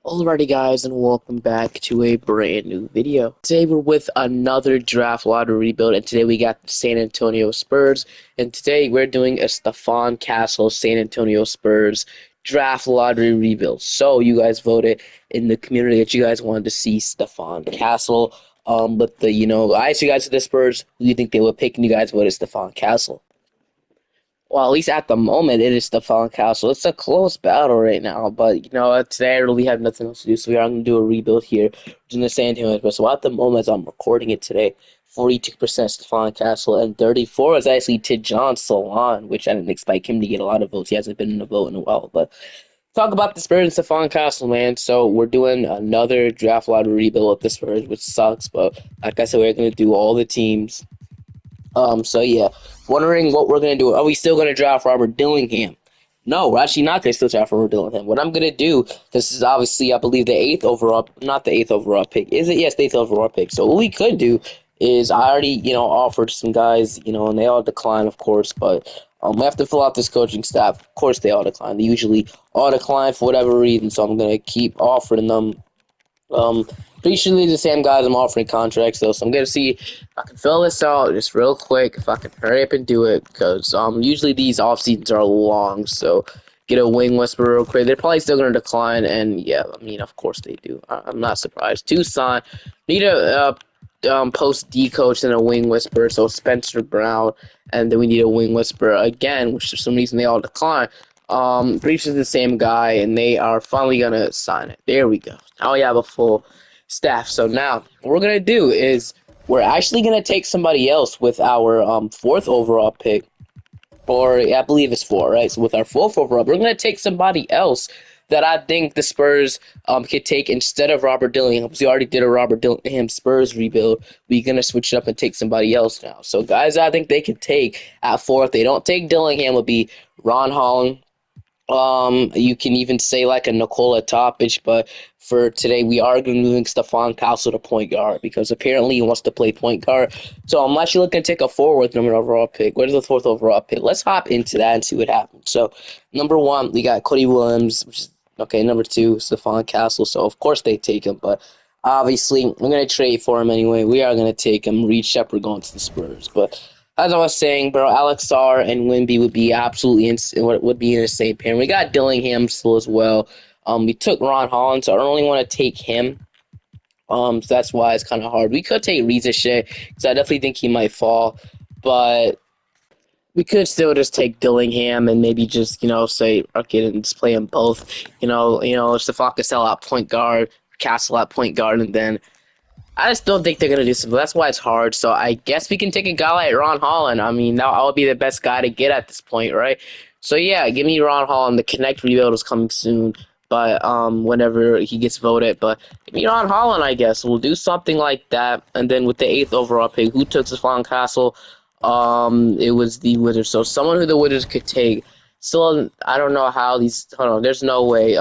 Alrighty guys, and welcome back to a brand new video. Today we're with another draft lottery rebuild, and today we got the San Antonio Spurs, and today we're doing a Stephon Castle San Antonio Spurs draft lottery rebuild. So you guys voted in the community that you guys wanted to see Stephon Castle. I asked you guys to the Spurs who you think they would pick, and you guys voted Stephon Castle. Well, at least at the moment, it is Stephon Castle. It's a close battle right now, but today I really have nothing else to do, so we are going to do a rebuild here in the San Antonio Spurs. So at the moment, as I'm recording it today, 42% Stephon Castle and 34 is actually Tijon Salon, which I didn't expect him to get a lot of votes. He hasn't been in a vote in a while, but talk about the Spurs and Stephon Castle, man. So we're doing another draft lottery rebuild with the Spurs, which sucks, but like I said, we're going to do all the teams. So yeah, wondering what we're gonna do. Are we still gonna draft Robert Dillingham? No, we're actually not gonna still draft Robert Dillingham. What I'm gonna do, this is obviously, I believe, the eighth overall, not the eighth overall pick. Is it? Yes, the eighth overall pick. So what we could do is I already, offered some guys, and they all declined, of course, but we have to fill out this coaching staff. Of course, they all decline. They usually all decline for whatever reason, so I'm gonna keep offering them. Pretty sure these are the same guys I'm offering contracts though, so I'm gonna see if I can fill this out just real quick. If I can hurry up and do it, because usually these off seasons are long, so get a wing whisperer real quick. They're probably still gonna decline, and yeah, I mean, of course they do. I'm not surprised. Tucson need a post D coach and a wing whisperer, so Spencer Brown, and then we need a wing whisperer again, which for some reason they all decline. Breach is the same guy, and they are finally gonna sign it. There we go. Now we have a full staff. So now what we're gonna do is we're actually gonna take somebody else with our fourth overall pick, or I believe it's four, right? So with our fourth overall, we're gonna take somebody else that I think the Spurs could take instead of Robert Dillingham. Because we already did a Robert Dillingham Spurs rebuild. We're gonna switch it up and take somebody else now. So guys, I think they could take at fourth. They don't take Dillingham. Would be Ron Holland. You can even say like a Nikola Topic, but for today we are going to be moving Stephon Castle to point guard because apparently he wants to play point guard. So I'm actually looking to take a forward number overall pick. Where's the fourth overall pick? Let's hop into that and see what happens. So number one, we got Cody Williams, which is okay. Number two, Stephon Castle. So of course they take him, but obviously I'm going to trade for him anyway. We are going to take him. Reed Shepard going to the Spurs, but as I was saying, bro, Alex Sarr and Wimby would be absolutely would be in the same pair. We got Dillingham still as well. We took Ron Holland, so I don't really want to take him. So that's why it's kind of hard. We could take Reza Shea because I definitely think he might fall, but we could still just take Dillingham and maybe just say okay and just play them both. Stephon Castle at point guard, Castle at point guard, and then I just don't think they're going to do something. That's why it's hard. So I guess we can take a guy like Ron Holland. I mean, now I would be the best guy to get at this point, right? So yeah, give me Ron Holland. The Connect rebuild is coming soon, but whenever he gets voted. But give me Ron Holland, I guess. We'll do something like that. And then with the eighth overall pick, who took Stephon Castle? It was the Wizards. So someone who the Wizards could take. Still, I don't know how these. Hold on, there's no way.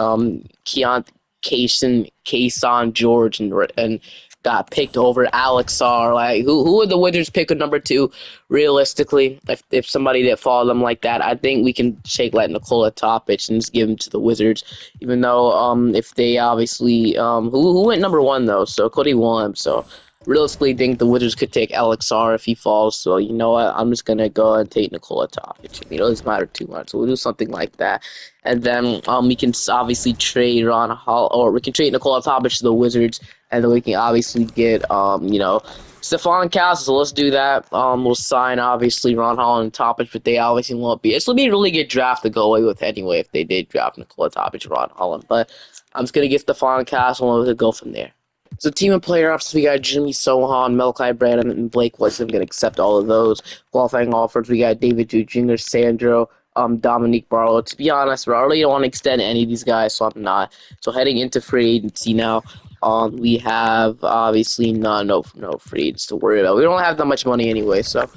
Kason George and got picked over Alex Sarr. Like, who would the Wizards pick at number two? Realistically, if somebody that followed them like that, I think we can shake like Nikola Topic and just give him to the Wizards. Even though if they obviously who went number one though? So Cody Williams. So realistically, think the Wizards could take Alex Sarr if he falls. So you know what? I'm just gonna go and take Nikola Topic. It doesn't matter too much. So we'll do something like that, and then we can obviously trade Ron Hall, or we can trade Nikola Topic to the Wizards, and then we can obviously get Stephon Castle. So let's do that. We'll sign obviously Ron Holland and Topic, but they obviously won't be. This will be a really good draft to go away with anyway if they did draft Nikola Topic, Ron Holland. But I'm just gonna get Stephon Castle and we'll go from there. So team and player options, we got Jimmy Sohan, Malachi Brandon, and Blake West. I'm going to accept all of those. Qualifying offers, we got David Drew Jr., Sandro, Dominique Barlow. To be honest, I really don't want to extend any of these guys, so I'm not. So heading into free agency now, we have obviously no free agents to worry about. We don't have that much money anyway, so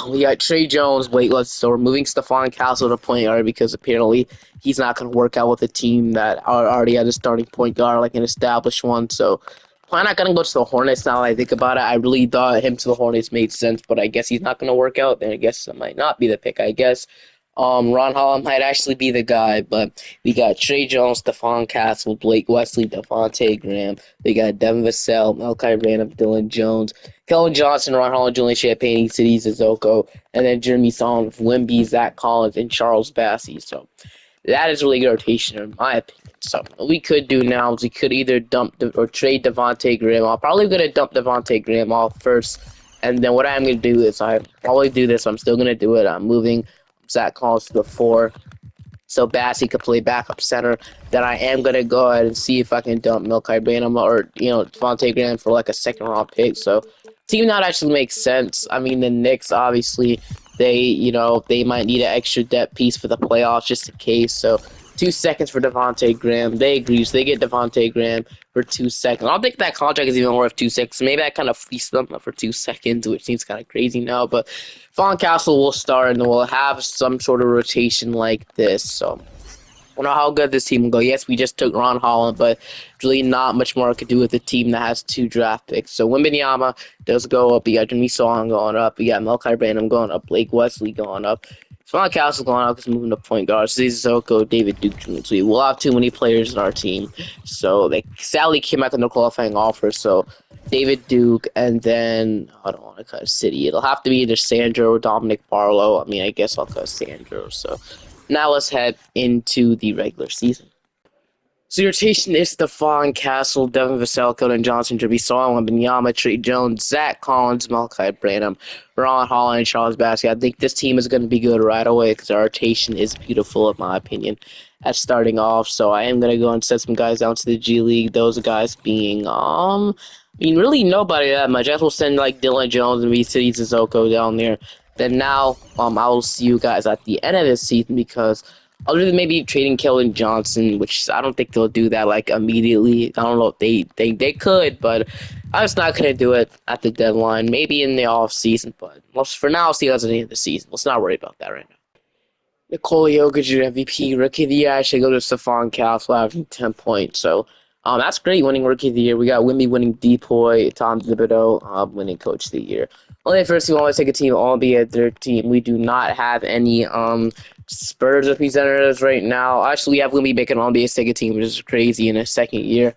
we got Trey Jones, weightless, so we're moving Stephon Castle to point guard because apparently he's not going to work out with a team that already has a starting point guard, like an established one. So probably not going to go to the Hornets now that I think about it. I really thought him to the Hornets made sense, but I guess he's not going to work out. Then I guess it might not be the pick, I guess. Ron Holland might actually be the guy, but we got Trey Jones, Stephon Castle, Blake Wesley, Devontae Graham. We got Devin Vassell, Malachi Randolph, Dylan Jones, Kellen Johnson, Ron Holland, Julian Champagne, City Zizoko, and then Jeremy Song, Wimby, Zach Collins, and Charles Bassey. So that is really good rotation, in my opinion. So what we could do now is we could either or trade Devontae Graham. I'm probably going to dump Devontae Graham off first, and then what I'm going to do is I probably do this. I'm still going to do it. I'm moving Zach Collins to the 4, so Bassey could play backup center. Then I am gonna go ahead and see if I can dump Milkai Branham or Devontae Graham for like a second round pick. So team that actually makes sense. I mean the Knicks obviously they might need an extra depth piece for the playoffs just in case. So 2 seconds for Devontae Graham. They agree, so they get Devontae Graham for 2 seconds. I don't think that contract is even worth 2 seconds. Maybe I kind of fleeced them for 2 seconds, which seems kind of crazy now. But Fawn Castle will start and we'll have some sort of rotation like this. So I don't know how good this team will go. Yes, we just took Ron Holland, but really not much more I could do with a team that has 2 draft picks. So Wimbenyama does go up. We got Jimmy Song going up. We got Melchi Branham going up. Blake Wesley going up. Fawn Castle going up because moving to point guard. Zizoko, David Duke Jr. So we will have too many players in our team. So they sadly came out with no qualifying offer. So David Duke, and then I don't want to cut City. It'll have to be either Sandro or Dominic Barlow. I mean, I guess I'll cut Sandro. So now let's head into the regular season. So your rotation is Stephon Castle, Devin Vassell, Keldon Johnson, Jimmy Solomon, Benyama, Trey Jones, Zach Collins, Malachi Branham, Ron Holland, and Charles Bassey. I think this team is going to be good right away because our rotation is beautiful, in my opinion, at starting off. So I am going to go and set some guys down to the G League. Those guys being, I mean, really nobody that much. I guess we'll send like Dylan Jones and City Zizoko down there. Then now, I will see you guys at the end of this season because other than maybe trading Keldon Johnson, which I don't think they'll do that like immediately. I don't know if they could, but I'm just not gonna do it at the deadline. Maybe in the off season, but for now, I'll see you guys at the end of the season. Let's not worry about that right now. Nikola Jokic, your MVP, Rookie of the Year. I should go to Stephon Castle averaging 10 points. So that's great winning Rookie of the Year. We got Wimby winning Depoy, Tom Thibodeau winning Coach of the Year. Only first we want to take a team, all be at their team. We do not have any Spurs representatives right now. Actually, we have Wimby making all be a second team, which is crazy in his second year.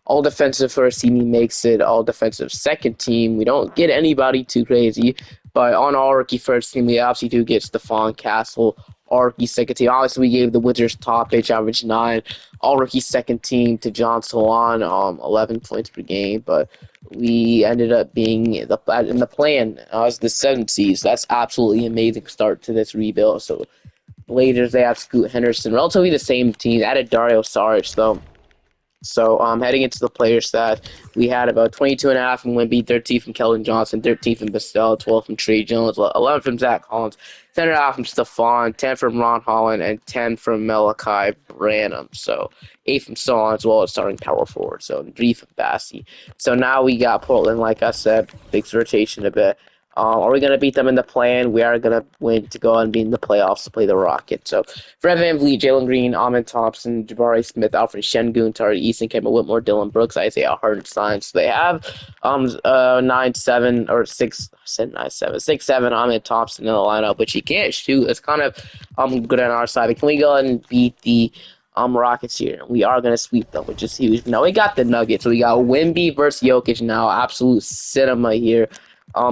All defensive first team, he makes it. All defensive second team, we don't get anybody too crazy. But on all rookie first team, we obviously do get Stephon Castle. All rookie second team, obviously we gave the Wizards top pitch average 9. All rookie second team to John Salon, 11 points per game. But we ended up being in the plan as the 7th seed. So that's absolutely amazing start to this rebuild. So Blazers, they have Scoot Henderson, relatively the same team. Added Dario Saric though. So heading into the player stats, we had about 22.5 from Wimby, 13 from Keldon Johnson, 13 from Vassell, 12 from Trey Jones, 11 from Zach Collins, 10.5 from Stephon, 10 from Ron Holland, and 10 from Malachi Branham. So 8 from Solon as well as starting power forward. So 3 from Bassey. So now we got Portland, like I said, big rotation a bit. Are we going to beat them in the play-in? We are going to win to go and be in the playoffs to play the Rockets. So Fred VanVleet, Jalen Green, Amon Thompson, Jabari Smith, Alfred Şengün, Tari Easton, Kevin Whitmore, Dylan Brooks, Isaiah Hartenstein. So they have 9-7 or 6. I said 9-7, 6-7 Amon Thompson in the lineup, which he can't shoot. It's kind of good on our side. But can we go ahead and beat the Rockets here? We are going to sweep them, which is huge. Now we got the Nuggets. So we got Wimby versus Jokic now. Absolute cinema here.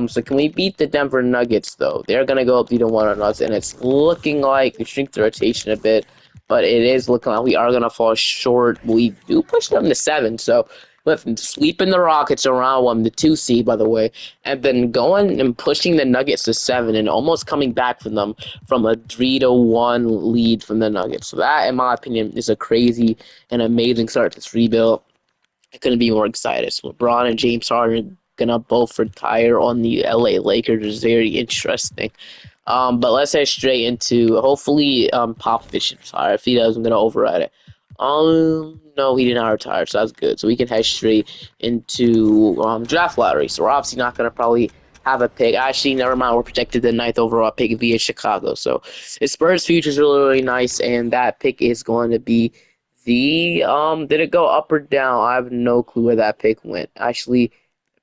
So can we beat the Denver Nuggets though? They're gonna go up 3-1 on us, and it's looking like we shrink the rotation a bit, but it is looking like we are gonna fall short. We do push them to 7, so with sweeping the Rockets around one, the 2 seed by the way, and then going and pushing the Nuggets to 7, and almost coming back from them from a 3-1 lead from the Nuggets. So that, in my opinion, is a crazy and amazing start to this rebuild. I couldn't be more excited. So LeBron and James Harden gonna both retire on the LA Lakers. Is very interesting. But let's head straight into hopefully Popovich retire. If he does, I'm gonna override it. No, he did not retire, so that's good. So we can head straight into draft lottery. So we're obviously not gonna probably have a pick. Actually, never mind. We're projected the 9th overall pick via Chicago. So the Spurs future is really, really nice, and that pick is going to be the did it go up or down? I have no clue where that pick went. Actually,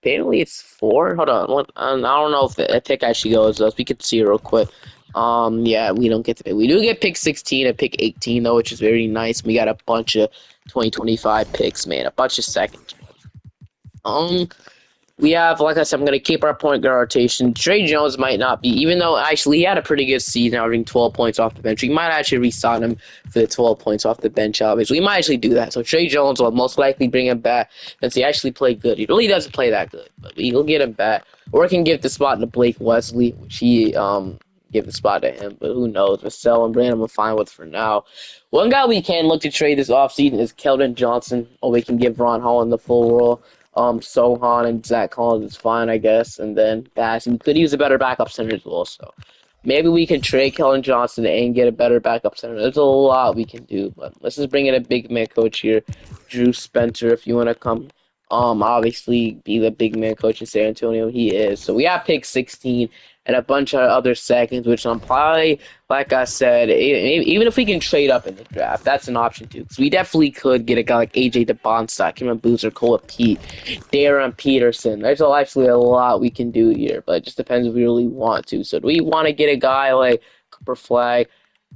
apparently it's 4. Hold on. I don't know if the pick actually goes. We could see it real quick. Yeah, we don't get to pick. We do get pick 16 and pick 18 though, which is very nice. We got a bunch of 2025 picks, man, a bunch of seconds. Um, we have, like I said, I'm going to keep our point guard rotation. Trey Jones might not be, even though actually he had a pretty good season, averaging 12 points off the bench. We might actually re-sign him for the 12 points off the bench, obviously. We might actually do that. So Trey Jones will most likely bring him back since he actually played good. He really doesn't play that good, but we'll get him back. Or we can give the spot to Blake Wesley, which he give the spot to him, but who knows? Vassell and Brandon we're fine with for now. One guy we can look to trade this offseason is Keldon Johnson, or we can give Ron Holland the full role. Sohan and Zach Collins is fine, I guess. And then Bass, we could use a better backup center as well. So maybe we can trade Keldon Johnson and get a better backup center. There's a lot we can do, but let's just bring in a big man coach here, Drew Spencer, if you want to come. Obviously be the big man coach in San Antonio. He is. So we have pick 16 and a bunch of other seconds, which I'm probably, like I said, even if we can trade up in the draft, that's an option too. Because we definitely could get a guy like AJ DeBonstock, Cameron Boozer, Cole Pete, Darren Peterson. There's actually a lot we can do here, but it just depends if we really want to. So do we want to get a guy like Cooper Flag?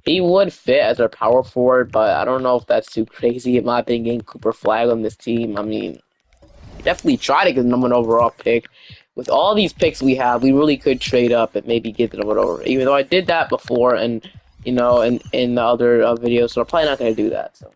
He would fit as our power forward, but I don't know if that's too crazy in my opinion, getting Cooper Flag on this team. I mean, definitely try to get the number one overall pick. With all these picks we have, we really could trade up and maybe get the number one over. Even though I did that before, and in the other videos, so I'm probably not gonna do that. So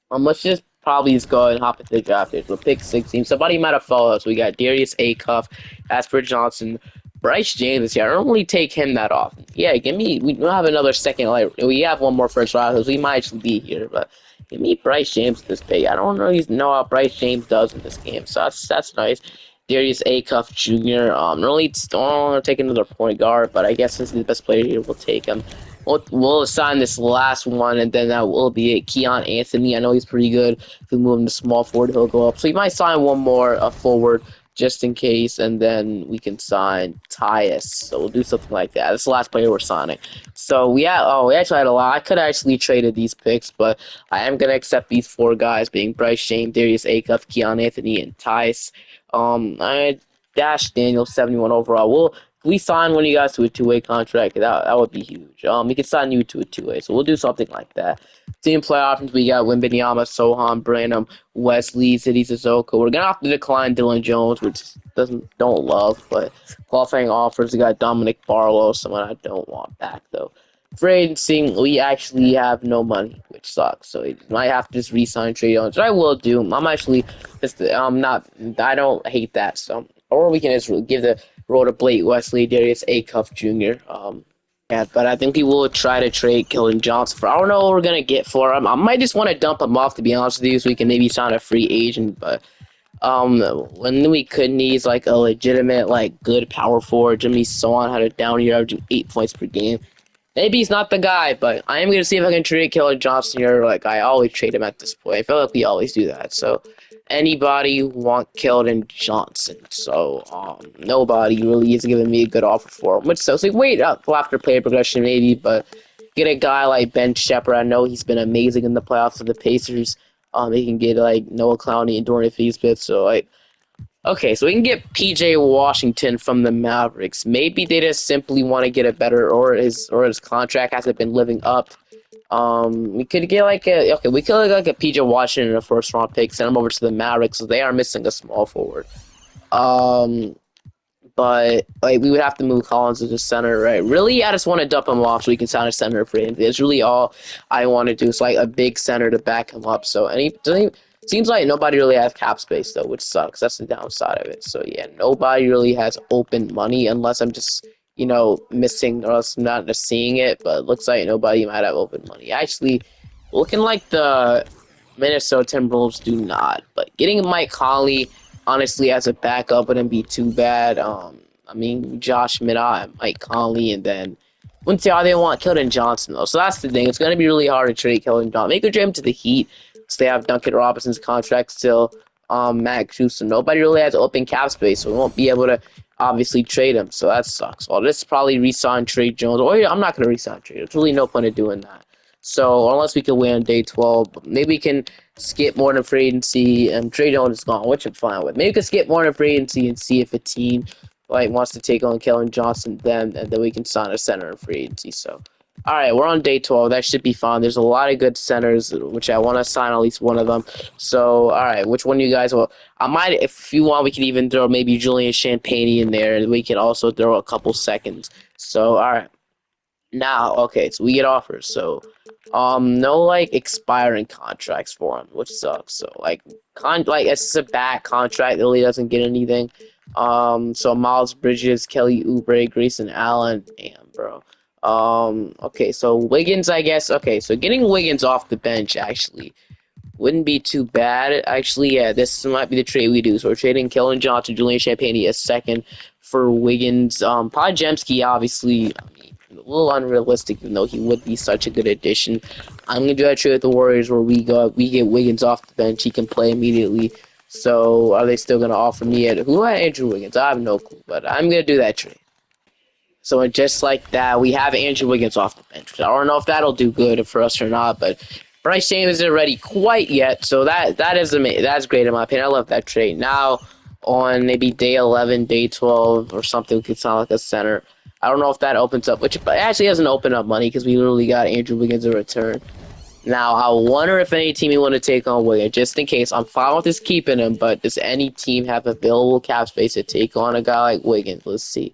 let's just probably just go and hop into the draft here. So pick 16. Somebody might have followed us. We got Darius Acuff, Asper Johnson, Bryce James is here. I don't really take him that often. Yeah, give me. We don't have another second. Like we have one more first round, so we might actually be here. But give me Bryce James this pick. I don't really know how Bryce James does in this game, so that's nice. Darius Acuff Jr. Really don't want to take another point guard, but I guess since he's the best player here, we'll take him. We'll assign this last one, and then that will be it. Keon Anthony. I know he's pretty good. If we move him to small forward, he'll go up. So you might sign one more forward just in case, and then we can sign Tyus. So we'll do something like that. That's the last player we're signing. So we actually had a lot. I could have actually traded these picks, but I am gonna accept these four guys, being Bryce James, Darius Acuff, Keon Anthony, and Tyus. I Dash Daniel 71 overall. We sign one of you guys to a two-way contract. That would be huge. We can sign you to a two-way, so we'll do something like that. Team play options, we got Wembanyama, Sohan, Branham, Wesley, City Sissoko. We're gonna have to decline Dylan Jones, which don't love, but qualifying offers, we got Dominic Barlow, someone I don't want back though. For agency, we actually have no money, which sucks. So we might have to just re-sign Trey Jones. I will do. I'm actually just not. I don't hate that. So or we can just give the role to Blake Wesley, Darius Acuff Jr. Yeah, but I think we will try to trade Keldon Johnson for. I don't know what we're gonna get for him. I might just want to dump him off, to be honest with you, so we can maybe sign a free agent. But when we could need like a legitimate, like good power forward, Jimmy Sohan had a down year, averaging 8 points per game. Maybe he's not the guy, but I am going to see if I can trade Keldon Johnson here. Like, I always trade him at this point. I feel like we always do that. So, anybody want Keldon Johnson? So, nobody really is giving me a good offer for him. Which so, like, wait up after player progression, maybe, but get a guy like Ben Shepherd. I know he's been amazing in the playoffs of the Pacers. He can get, like, Noah Clowney and Dorian Finney-Smith. So, like, okay, so we can get PJ Washington from the Mavericks. Maybe they just simply want to get a better, or his contract hasn't been living up. We could get we could get like a PJ Washington in a first round pick, send him over to the Mavericks. So they are missing a small forward. Um, but like we would have to move Collins to the center, right? Really, I just want to dump him off so we can sign a center for him. It's really all I want to do. It's like a big center to back him up. So seems like nobody really has cap space though, which sucks. That's the downside of it. So yeah, nobody really has open money unless I'm just missing or else I'm not just seeing it. But it looks like nobody might have open money. Actually, looking like the Minnesota Timberwolves do not. But getting Mike Conley honestly as a backup wouldn't be too bad. I mean Josh Minott, Mike Conley, and then wouldn't say how they want Keldon Johnson though. So that's the thing. It's gonna be really hard to trade Keldon Johnson. Make a trade him to the Heat. So they have Duncan Robinson's contract still. Max Houston. Nobody really has open cap space, so we won't be able to obviously trade him. So that sucks. Well, this probably re-sign Trey Jones. Or I'm not gonna re-sign Trey. There's really no point in doing that. So unless we can win on day 12, maybe we can skip more than free agency and Trey Jones is gone, which I'm fine with. Maybe we can skip more than free agency and see if a team like wants to take on Kellen Johnson, then and then we can sign a center in free agency. So, all right, we're on day 12. That should be fun. There's a lot of good centers, which I want to sign at least one of them. So, all right, which one you guys will? I might, if you want, we can even throw maybe Julian Champagne in there, and we can also throw a couple seconds. So, all right. Now, okay, so we get offers. So, no like expiring contracts for him, which sucks. So, like it's just a bad contract. Really doesn't get anything. So Miles Bridges, Kelly Oubre, Grayson Allen, damn, bro. Okay, so Wiggins, I guess. Okay, so getting Wiggins off the bench actually wouldn't be too bad. Actually, yeah, this might be the trade we do. So we're trading Kellen Johnson, Julian Champagne a second for Wiggins. Podziemski, obviously, I mean, a little unrealistic, even though he would be such a good addition. I'm gonna do that trade with the Warriors where we get Wiggins off the bench. He can play immediately. So are they still gonna offer me it? Who had Andrew Wiggins? I have no clue, but I'm gonna do that trade. So just like that, we have Andrew Wiggins off the bench. I don't know if that'll do good for us or not, but Bryce James isn't ready quite yet. So that is amazing. That's great in my opinion. I love that trade. Now on maybe day 11, day 12, or something, we could sound like a center. I don't know if that opens up, which actually doesn't open up money because we literally got Andrew Wiggins in return. Now, I wonder if any team you want to take on Wiggins, just in case. I'm fine with just keeping him, but does any team have available cap space to take on a guy like Wiggins? Let's see.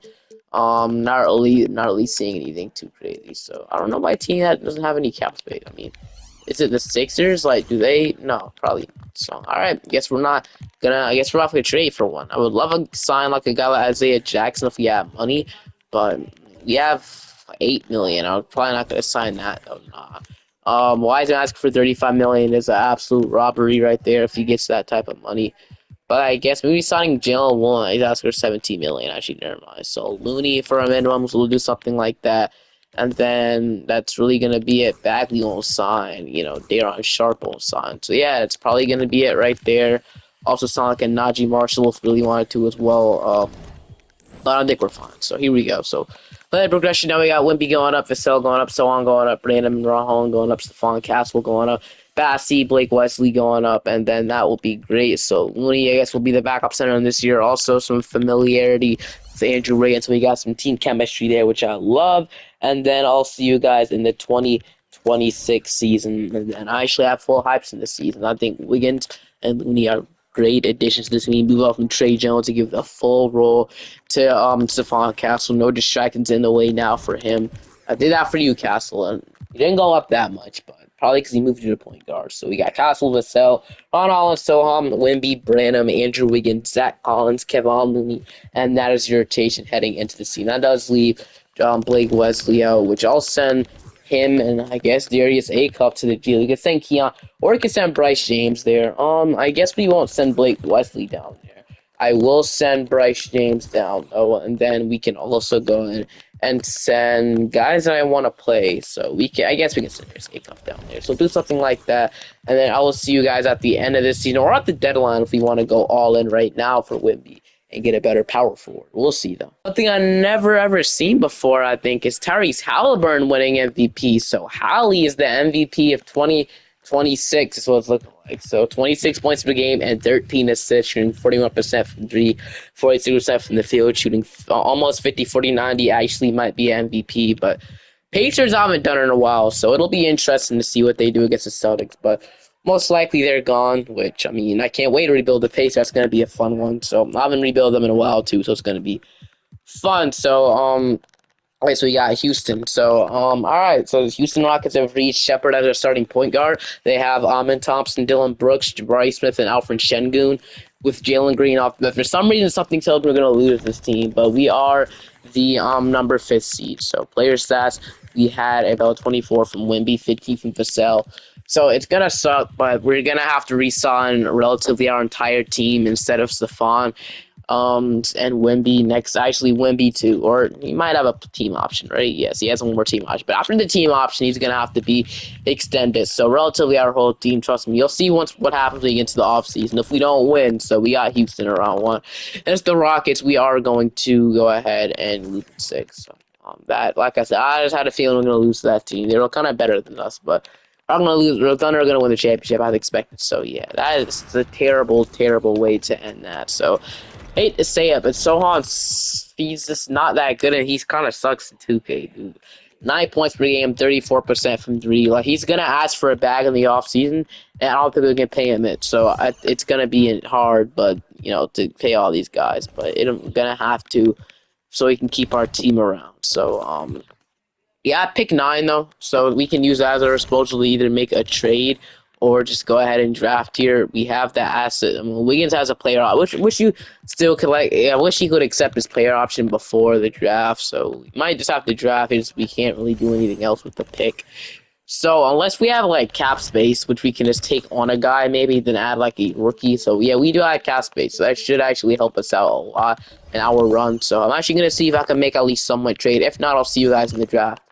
Not really seeing anything too crazy. So I don't know my team that doesn't have any cap space. I mean, is it the Sixers? Like, do they? No, probably. So all right, guess we're not gonna. I guess we're not gonna trade for one. I would love to sign like a guy like Isaiah Jackson if we have money, but we have 8 million. I'm probably not gonna sign that. Though. Nah. Why is it asking for 35 million? Is an absolute robbery right there if he gets that type of money. But I guess maybe signing Jalen Warren, he's asking for 17 million. Actually, never mind. So Looney for a minimum, so we'll do something like that. And then that's really gonna be it. Bagley won't sign. Daron Sharp won't sign. So yeah, it's probably gonna be it right there. Also sound like a Najee Marshall if really wanted to as well. But I don't think we're fine. So here we go. So play progression. Now we got Wimpy going up, Vassell going up, so on going up, Brandon and Rajon going up, Stephon Castle going up, Bassey, Blake Wesley going up, and then that will be great. So Looney, I guess, will be the backup center in this year. Also some familiarity with Andrew Ray, so we got some team chemistry there, which I love. And then I'll see you guys in the 2026 season. And I actually have full hypes in this season. I think Wiggins and Looney are great additions to this team. Move off from Trey Jones to give a full role to Stephon Castle. No distractions in the way now for him. I did that for you, Castle, and he didn't go up that much, but probably because he moved to the point guard. So we got Castle, Vassell, Ron Holland, Soham, Wimby, Branham, Andrew Wiggins, Zach Collins, Kevon Looney, and that is your rotation heading into the season. That does leave Blake Wesley out, which I'll send him and I guess Darius Acuff to the deal. We can send Keon, or we can send Bryce James there. I guess we won't send Blake Wesley down there. I will send Bryce James down, though, and then we can also go in and send guys that I want to play. So I guess we can send Darius Acuff down there. So do something like that, and then I will see you guys at the end of this season or at the deadline if we want to go all in right now for Wimby and get a better power forward. We'll see, though. One thing I've never, ever seen before, I think, is Tyrese Halliburton winning MVP. So Hallie is the MVP of 2026 is what it's looking like. So 26 points per game and 13 assists, shooting 41% from 3, 46% from the field, shooting almost 50, 40, 90. Actually might be MVP, but Pacers haven't done it in a while, so it'll be interesting to see what they do against the Celtics. But most likely they're gone, which, I mean, I can't wait to rebuild the Pacers. That's going to be a fun one. So I haven't rebuilt them in a while, too, so it's going to be fun. So, all right, so we got Houston. So, all right, so the Houston Rockets have reached Shepard as their starting point guard. They have Amin Thompson, Dylan Brooks, Jabari Smith, and Alfred Şengün with Jalen Green off. But for some reason, something tells me we're going to lose this team. But we are the number 5th seed. So player stats, we had about 24 from Wimby, 15 from Vassell. So it's going to suck, but we're going to have to re-sign relatively our entire team instead of Stephon. And Wimby next. Actually, Wimby too, or he might have a team option, right? Yes, he has one more team option. But after the team option, he's gonna have to be extended. So relatively, our whole team. Trust me, you'll see once what happens when we get into the offseason. If we don't win, so we got Houston in round 1. As the Rockets, we are going to go ahead and lose 6. So, that, like I said, I just had a feeling we're gonna lose to that team. They were kind of better than us, but. I'm gonna lose. The Thunder are gonna win the championship. I'd expect it. So yeah, that is a terrible, terrible way to end that. So hate to say it, but he's just not that good, and he's kind of sucks in 2K, dude. 9 points per game, 34% from three. Like, he's gonna ask for a bag in the offseason, and I don't think we can pay him it. So it's gonna be hard, but to pay all these guys. But I'm gonna have to, so we can keep our team around. So yeah, I pick nine though, so we can use that as our disposal to either make a trade or just go ahead and draft here. We have that asset. I mean, Wiggins has a player. I wish you still could I wish he could accept his player option before the draft. So we might just have to draft it. We can't really do anything else with the pick. So unless we have like cap space, which we can just take on a guy, maybe then add like a rookie. So yeah, we do have cap space, so that should actually help us out a lot in our run. So I'm actually gonna see if I can make at least somewhat trade. If not, I'll see you guys in the draft.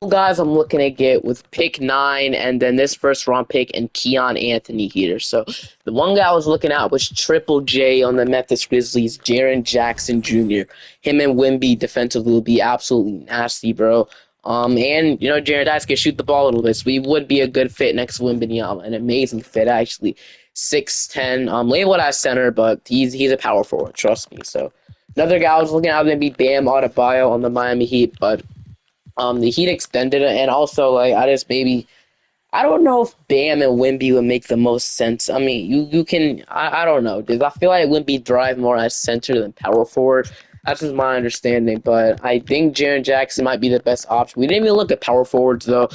Guys I'm looking to get with pick 9 and then this first round pick and Keon Anthony here. So the one guy I was looking at was Triple J on the Memphis Grizzlies, Jaren Jackson Jr. Him and Wimby defensively will be absolutely nasty, bro. And Jaren Jackson can shoot the ball a little bit, so he would be a good fit next to Wembanyama. An amazing fit, actually. 6'10", labeled as center, but he's a power forward, trust me. So another guy I was looking at would be Bam Adebayo on the Miami Heat, but the Heat extended it, and also like I don't know if Bam and Wimby would make the most sense. I mean, you can I don't know, dude. I feel like Wimby drive more as center than power forward. That's just my understanding, but I think Jaren Jackson might be the best option. We didn't even look at power forwards though,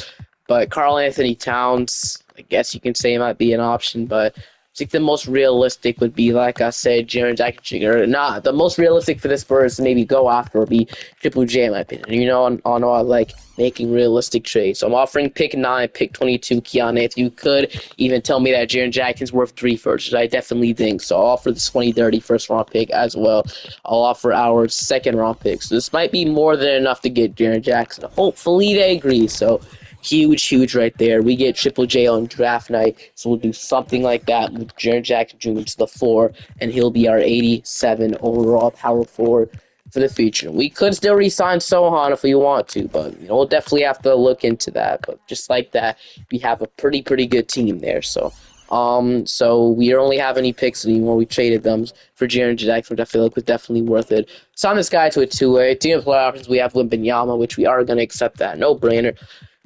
but Karl Anthony Towns, I guess you can say might be an option, but I think the most realistic would be, like I said, Jaren Jackson. Or not, the most realistic for the Spurs to maybe go after would be Triple J, in my opinion. On like making realistic trades. So I'm offering pick 9, pick 22, Keon. If you could even tell me that Jaren Jackson's worth 3 firsts, which I definitely think. So I'll offer the 2030 first round pick as well. I'll offer our second round pick. So this might be more than enough to get Jaren Jackson. Hopefully they agree. So huge right there. We get Triple J on draft night, so we'll do something like that with Jaren Jackson Jr. to the 4, and he'll be our 87 overall power forward for the future. We could still re-sign Sohan if we want to, but we'll definitely have to look into that. But just like that, we have a pretty good team there. So we don't really have any picks anymore. We traded them for Jaren Jackson, which I feel like was definitely worth it. Sign this guy to a 2-way. Team of player options, we have Wembanyama, which we are going to accept that. No brainer.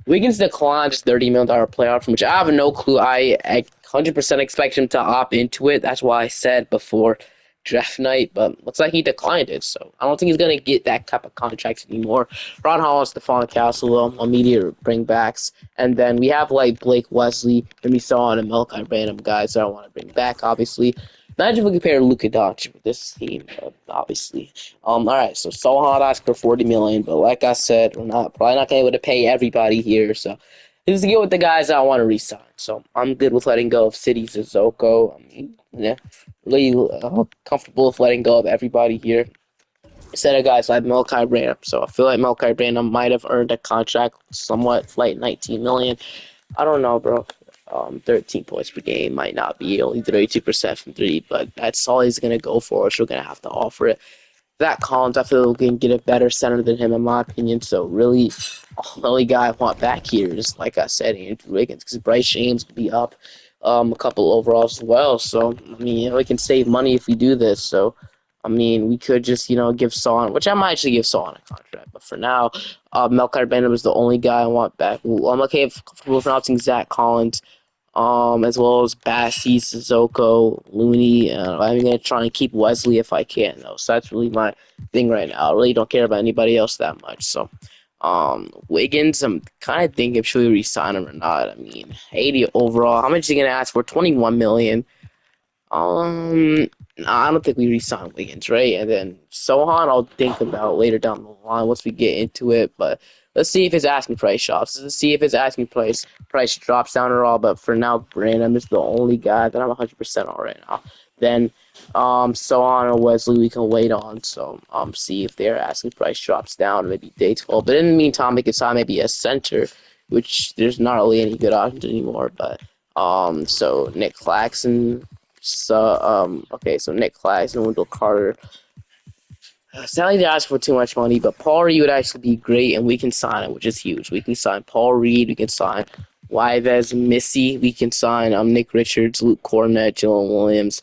Wiggins declined his $30 million player option, which I have no clue. I 100% expect him to opt into it. That's why I said before draft night, but looks like he declined it. So I don't think he's going to get that type of contract anymore. Ron Hall and Stephon Castle, immediate bringbacks. And then we have like Blake Wesley, and we saw on a Melchi random guys that I want to bring back, obviously. Imagine if we compare Luka Doncic with this team, obviously. All right, so Sohan asked for 40 million, but like I said, we're probably not gonna be able to pay everybody here. So just to get with the guys I want to resign. So I'm good with letting go of City Sissoko. I mean, yeah, really comfortable with letting go of everybody here. Instead of guys like Melchi Branham. So I feel like Melchi Branham might have earned a contract somewhat like 19 million. I don't know, bro. 13 points per game might not be only 32% from three, but that's all he's gonna go for. So we're gonna have to offer it. That Collins, I feel, can get a better center than him, in my opinion. So really, the only guy I want back here is, like I said, Andrew Wiggins, because Bryce James could be up a couple overalls as well. So I mean, we can save money if we do this. So I mean, we could just give Son, which I might actually give Son a contract, but for now, Melchi Bennett was the only guy I want back. I'm okay if comfortable pronouncing Zach Collins, as well as Bassie, Sissoko, Looney. I'm gonna try and keep Wesley if I can, though. So that's really my thing right now. I really don't care about anybody else that much. So, Wiggins, I'm kind of thinking should we re-sign him or not. I mean, 80 overall. How much is he gonna ask for? 21 million. Nah, I don't think we re-sign Wiggins, right? And then Sohan, I'll think about later down the line once we get into it. But let's see if his asking price drops. Let's see if his asking price drops down at all. But for now, Brandon is the only guy that I'm 100% on right now. Then, Sohan or Wesley we can wait on. So, see if their asking price drops down, maybe day 12. But in the meantime, we can sign maybe a center, which there's not really any good options anymore. But so Nick Claxton. So Nick Claxton, Wendell Carter. Sadly, they asked for too much money, but Paul Reed would actually be great, and we can sign him, which is huge. We can sign Paul Reed, we can sign Yves Missy, we can sign Nick Richards, Luke Cornett, Dylan Williams.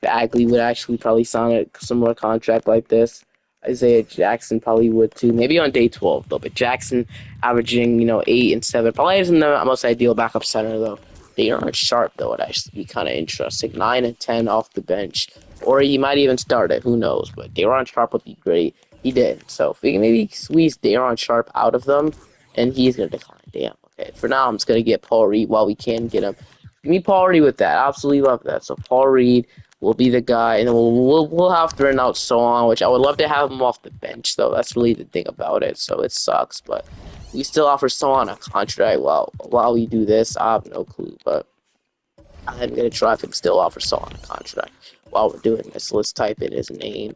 Bagley would actually probably sign a similar contract like this. Isaiah Jackson probably would too. Maybe on day 12 though. But Jackson averaging 8 and 7 probably isn't the most ideal backup center though. They aren't sharp though. Would actually be kind of interesting. 9 and 10 off the bench, or he might even start it. Who knows? But Daron Sharp would be great. He did. So if we can maybe squeeze Daron Sharp out of them, and he's gonna decline. Damn. Okay. For now, I'm just gonna get Paul Reed while we can get him. Give me Paul Reed with that. I absolutely love that. So Paul Reed will be the guy, and then we'll have to run out Sohan, which I would love to have him off the bench though. That's really the thing about it. So it sucks, but we still offer Sohan a contract while we do this. I have no clue, but I'm gonna try if we can still offer Sohan a contract while we're doing this. So let's type in his name.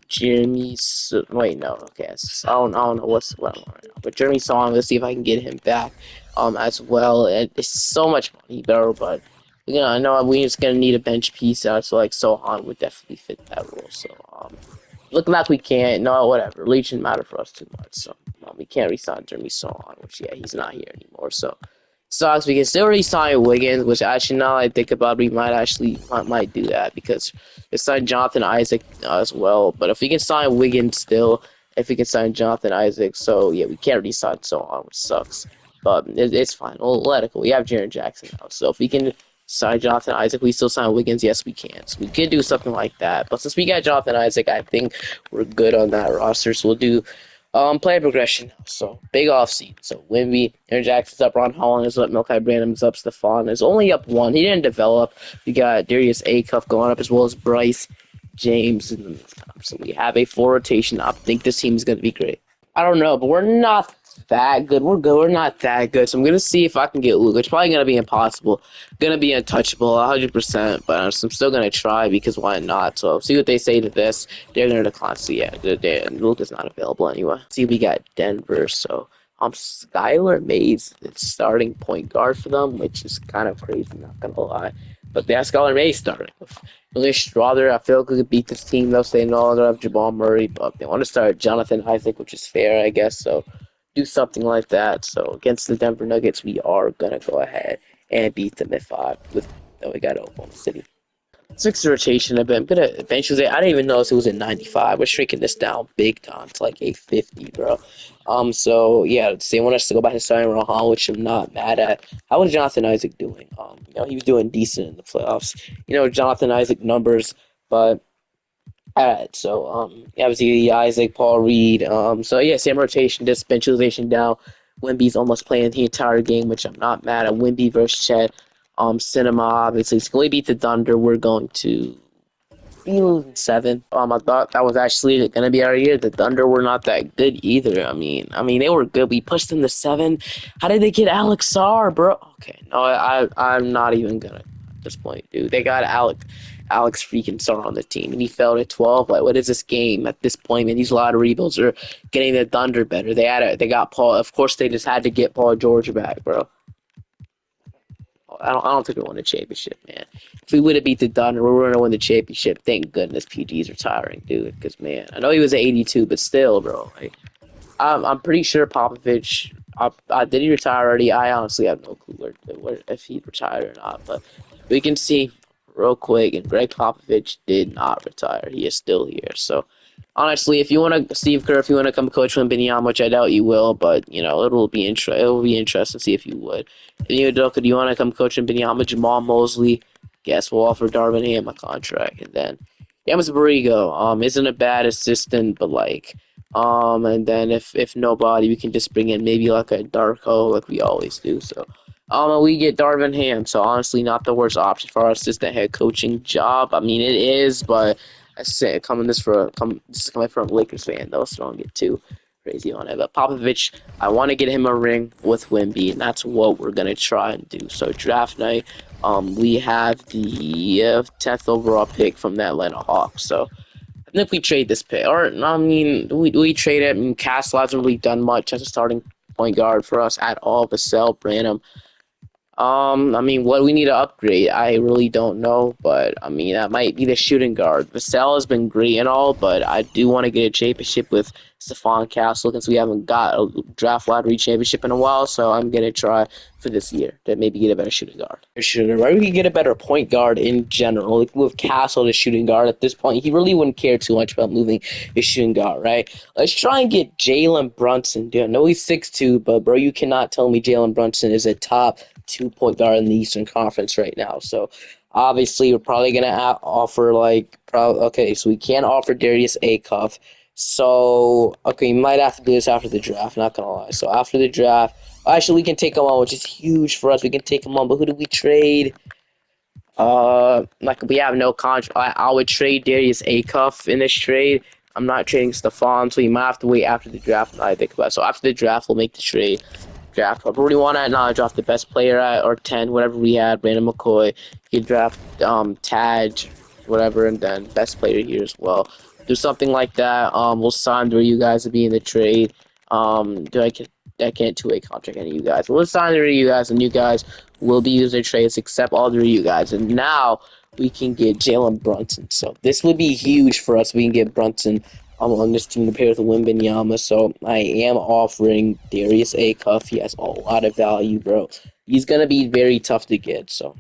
Jeremy. Wait, no. Okay, I don't know what I'm on right now. But Jeremy Song. Let's see if I can get him back. As well. And it's so much money, bro. But I know we're just gonna need a bench piece out. So like Sohan would definitely fit that role. So looking like we can't. No, whatever. Legion matter for us too much. So we can't resign Jeremy Sohan, which yeah, he's not here anymore. So sucks. We can still re-sign Wiggins, which actually now I think about it, we might do that because we signed Jonathan Isaac as well. But if we can sign Wiggins still, if we can sign Jonathan Isaac, so yeah, we can't re-sign Sohan, which sucks. But it's fine. We'll let it go. We have Jaren Jackson now, so if we can sign Jonathan Isaac, we still sign Wiggins. Yes, we can. So we could do something like that. But since we got Jonathan Isaac, I think we're good on that roster. So we'll do player progression. So big offseason. So Wimby, Aaron Jackson's up, Ron Holland is up, Milkai Branham's up, Stephon is only up one. He didn't develop. We got Darius Acuff going up as well as Bryce James in the meantime. So we have a full rotation. I think this team is going to be great. I don't know, but we're not that good. We're good. We're not that good. So I'm gonna see if I can get Luka. It's probably gonna be impossible. Gonna be untouchable, 100%. But I'm still gonna try because why not? So see what they say to this. They're gonna decline. So yeah, Luka's not available anyway. See, we got Denver. So Skylar Mays is starting point guard for them, which is kind of crazy. Not gonna lie. But they have Skylar Mays starting. Really Strother, I feel like we could beat this team. They'll say no, they'll have Jamal Murray, but they want to start Jonathan Isaac, which is fair, I guess. So do something like that. So against the Denver Nuggets, we are gonna go ahead and beat them at 5. We got Oklahoma City. Sixth rotation. I'm gonna eventually. I didn't even notice it was at 95. We're shrinking this down big time to like 850, bro. So yeah, they want us to go back to starting Rohan, which I'm not mad at. How was Jonathan Isaac doing? He was doing decent in the playoffs. Jonathan Isaac numbers, but alright. So yeah, obviously Isaac, Paul Reed. So yeah, same rotation, just bench utilization down. Wimby's almost playing the entire game, which I'm not mad at. Wimby versus Chet. Cinema, obviously, so when we beat the Thunder, we're going to be losing 7. I thought that was actually gonna be our year. The Thunder were not that good either. I mean they were good. We pushed them to 7. How did they get Alex Sarr, bro? Okay, no, I'm not even gonna at this point, dude. They got Alex freaking Sarr on the team, and he fell to 12. Like, what is this game at this point? Man, these lottery rebuilds are getting the Thunder better. They got Paul. Of course, they just had to get Paul George back, bro. I don't think we won the championship, man. If we would have beat the Thunder, we were going to win the championship. Thank goodness PG's retiring, dude. Because, man, I know he was at 82, but still, bro. Like, I'm pretty sure Popovich, did he retire already? I honestly have no clue if he retired or not. But we can see real quick, and Greg Popovich did not retire. He is still here. So, honestly, if you want to, Steve Kerr, if you want to come coach Wembanyama, which I doubt you will, but it'll be interesting to see if you would. And do you want to come coach Wembanyama? Jamal Mosley, guess we'll offer Darvin Ham a contract, and then James Borrego, isn't a bad assistant, but like, and then if nobody, we can just bring in maybe like a Darko, like we always do. So, we get Darvin Ham. So honestly, not the worst option for our assistant head coaching job. I mean, it is, but I say this is coming from a Lakers fan though, so don't get too crazy on it. But Popovich, I want to get him a ring with Wemby, and that's what we're gonna try and do. So draft night, we have the 10th overall pick from the Atlanta Hawks. So I think we trade this pick, or I mean, we trade it. And Castle hasn't really done much as a starting point guard for us at all. Vassell, Branham. I mean, what we need to upgrade, I really don't know, but I mean, that might be the shooting guard. Vassell has been great and all, but I do want to get a championship with Stephon Castle since we haven't got a draft lottery championship in a while, so I'm gonna try for this year to maybe get a better shooting guard. Shooter, right? We could get a better point guard in general. Like with Castle, the shooting guard at this point, he really wouldn't care too much about moving his shooting guard, right? Let's try and get Jalen Brunson. Dude, I know he's 6'2", but bro, you cannot tell me Jalen Brunson is a top 2 point guard in the Eastern Conference right now. So obviously we're probably gonna offer like okay, so we can't offer Darius Acuff. So okay, we might have to do this after the draft. Not gonna lie. So after the draft, actually we can take him on, which is huge for us. We can take him on, but who do we trade? Like we have no contract. I would trade Darius Acuff in this trade. I'm not trading Stephon, so you might have to wait after the draft. I think about it. So after the draft, we'll make the trade. Draft whatever we want at now. Draft the best player at or 10, whatever we had. Brandon McCoy. You draft Taj, whatever, and then best player here as well. Do something like that. We'll sign where you guys will be in the trade. Do I can't two-way contract any of you guys. We'll sign the you guys, and you guys will be user trades except all the you guys. And now we can get Jalen Brunson. So this would be huge for us. We can get Brunson on this team compared to Wimbenyama. So I am offering Darius Acuff. He has a lot of value, bro. He's gonna be very tough to get. So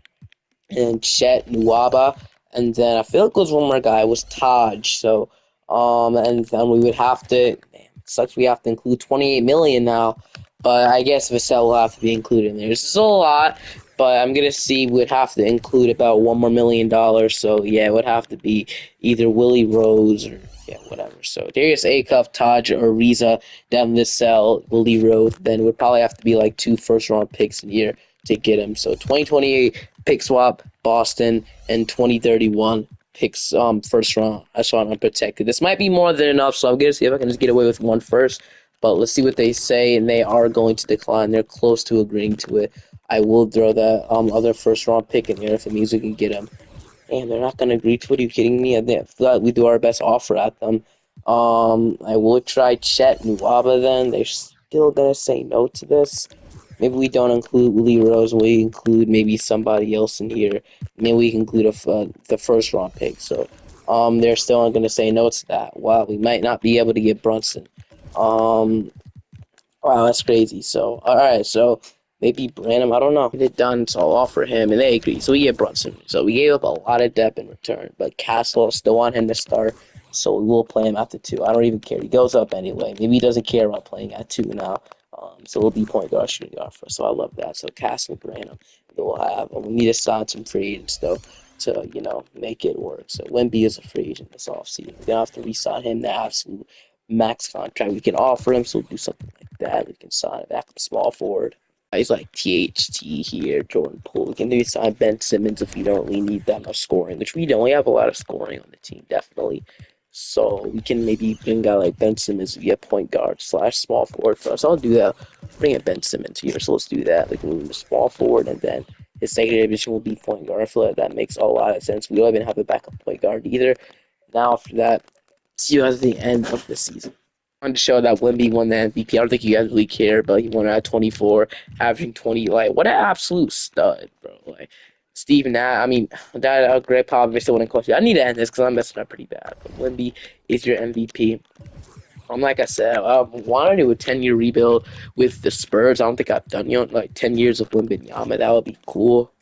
and Chet Nwaba, and then I feel like there was one more guy. It was Taj. So and then we would have to. Man, sucks we have to include 28 million now. But I guess Vassell will have to be included in there. This is a lot, but I'm gonna see we'd have to include about $1 more million. So yeah, it would have to be either Willie Rose or yeah, whatever. So Darius Acuff, Taj, or Riza, Devin Vassell, Willie Rose. Then would probably have to be like 2 first-round picks in here to get him. So 2028 pick swap Boston and 2031 picks first round. I saw it unprotected. This might be more than enough, so I'm gonna see if I can just get away with one first. But let's see what they say, and they are going to decline. They're close to agreeing to it. I will throw that other first round pick in there if it means we can get him. And they're not going to agree to it. Are you kidding me? I thought we do our best offer at them. I will try Chet Nwaba then. They're still going to say no to this. Maybe we don't include Lee Rose. We include maybe somebody else in here. Maybe we can include the first round pick. So they're still going to say no to that. Wow, we might not be able to get Brunson. Wow, that's crazy. So, alright, so maybe Branham, I don't know. Get it done, so I'll offer him, and they agree. So we get Brunson. So we gave up a lot of depth in return, but Castle still want him to start, so we will play him at the 2. I don't even care. He goes up anyway. Maybe he doesn't care about playing at 2 now. So we'll be point guard, shooting guard for us. So I love that. So Castle, Branham, we'll have. We need to sign some free agents, though, to, make it work. So Wemby is a free agent this offseason. We're going to have to re-sign him the absolute max contract we can offer him, so we'll do something like that. We can sign a backup small forward. He's like THT here, Jordan Poole. We can maybe sign Ben Simmons if we don't really need that much scoring, which we don't. We have a lot of scoring on the team, definitely. So we can maybe bring a guy like Ben Simmons via point guard / small forward for us. I'll do that. Bring in Ben Simmons here, so let's do that. We can move him to small forward, and then his secondary position will be point guard. I feel like that makes a lot of sense. We don't even have a backup point guard either. Now after that, see you at the end of the season. I wanted to show that Wemby won the MVP. I don't think you guys really care, but he won it at 24, averaging 20. Like, what an absolute stud, bro. Like, Steve Nash, I mean, that Greg Popovich still wouldn't coach you. I need to end this because I'm messing up pretty bad. But Wemby is your MVP. Like I said, I want to do a 10-year rebuild with the Spurs. I don't think I've done, like 10 years of Wembenyama. That would be cool.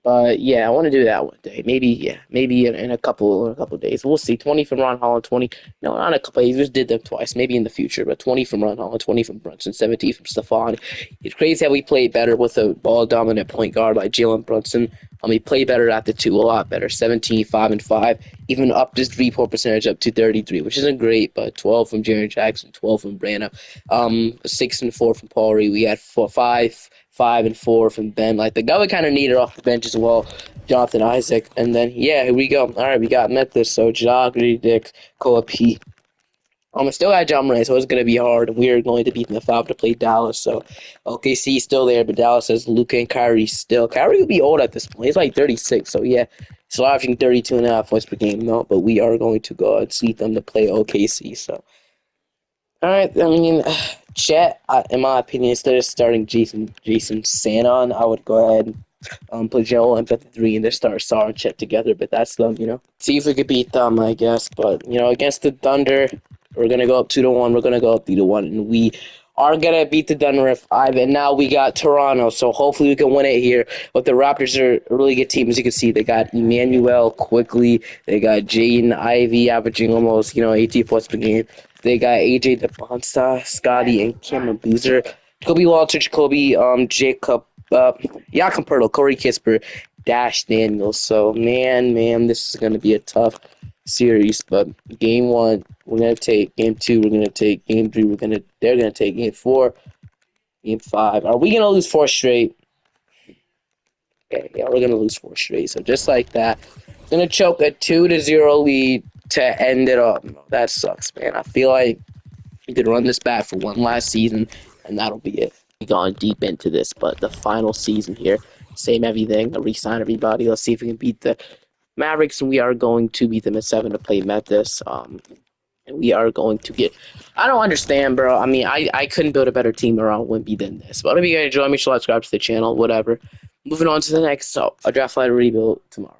But yeah, I want to do that one day. Maybe in a couple of days. We'll see. 20 from Ron Holland, 20. No, not a couple. He just did them twice. Maybe in the future, but 20 from Ron Holland, 20 from Brunson, 17 from Stephon. It's crazy how we played better with a ball dominant point guard like Jalen Brunson. We played better at the 2, a lot better. 17, 5 and 5. Even up this 3-point percentage up to 33, which isn't great, but 12 from Jaren Jackson, 12 from Brandon. 6 and 4 from Paul Reed. We had 5 and 4 from Ben. Like the guy we kind of needed off the bench as well, Jonathan Isaac. And then yeah, here we go. All right, we got Memphis. So Ja, Grady Dick, Koa P. I still got John Moran, so it's gonna be hard. We are going to beat the 5 to play Dallas. So OKC still there, but Dallas has Luka and Kyrie still. Kyrie will be old at this point. He's like 36. So yeah, he's averaging 32.5 points per game. No, but we are going to go and see them to play OKC. So. All right, I mean, Chet, in my opinion, instead of starting Jason Sanon, I would go ahead and put Joel and put the three and just start Sar and Chet together. But that's them. See if we could beat them, I guess. But against the Thunder, we're gonna go up 2-1. We're gonna go up 3-1, and we are gonna beat the Thunder in 5. And now we got Toronto, so hopefully we can win it here. But the Raptors are a really good team, as you can see. They got Emmanuel quickly. They got Jaden Ivey averaging almost 18 points per game. They got AJ DeBonsta, Scotty, and Cameron Boozer. Kobe Walter, Jacoby, Jacob, Jakob Pertl, Corey Kisper, Dash Daniels. So man, this is gonna be a tough series. But game 1, we're gonna take. Game 2, we're gonna take. Game 3, they're gonna take. Game 4, game 5. Are we gonna lose 4 straight? Okay, yeah, we're gonna lose 4 straight. So just like that, gonna choke a 2-0 lead to end it up. That sucks, man. I feel like we could run this back for one last season, and that'll be it. We've gone deep into this, but the final season here, same everything. Resign everybody. Let's see if we can beat the Mavericks, and we are going to beat them at 7 to play Memphis. And we are going to get. I don't understand, bro. I mean, I couldn't build a better team around Wimpy than this. But if you guys enjoy, make sure to subscribe to the channel. Whatever. Moving on to the next. So, a draft ladder rebuild tomorrow.